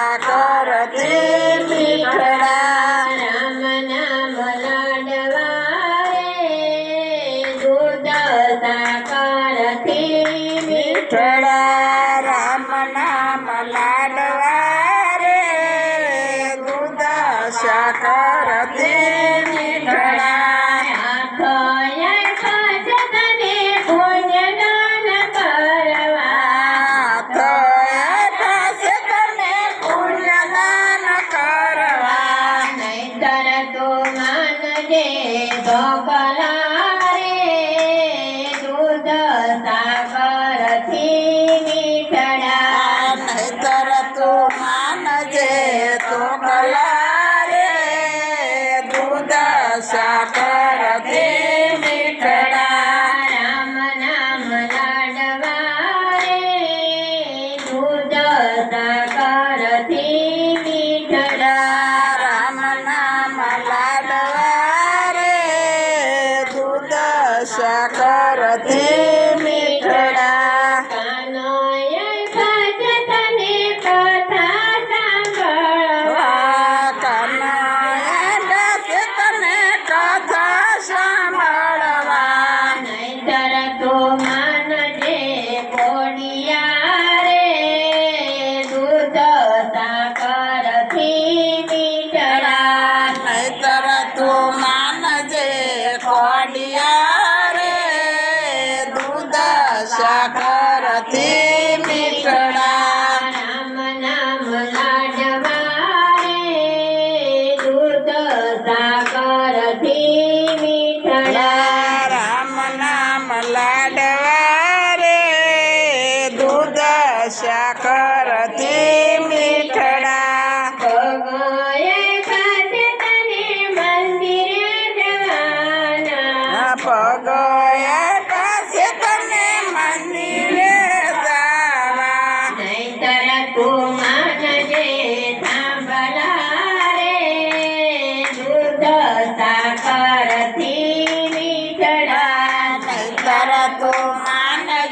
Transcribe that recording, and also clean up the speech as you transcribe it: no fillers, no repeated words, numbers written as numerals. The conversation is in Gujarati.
સાકરથી મીઠડા રામ નામ લાડવા રે દૂધ સાકરથી મીઠડા રામ નામ લાડવા રે દૂધ સાકરથી મીઠડા સાકરથી મીઠડા રામ નામ લાડવા રે દૂધ સાકરથી મીઠડા રામ નામ લાડવા રે દૂધ સાકરથી મીઠડા કાનોય ભજતને કથા સાંભળવા કનૈયા તને કથા સાંભળવા નહીંતર તો માનજે કોડિયા રે દૂધ સાકરથી મીઠડા નહીતર તું માનજે કોડિયા રે દૂધ સાકરથી મીઠડા રામ નામ લાડવા રે દૂધ સાકરથી મીઠડા રામ નામ લાડવા રે દૂધ સાકરથી મીઠડા ભગોએ ભજતને મંદિરે જવાના પગોએ પાસે તને મંદિરે જવા નહીંતર તું માનજે સાંભળા રે દૂધ સાકરથી મીઠડા નહીતર તું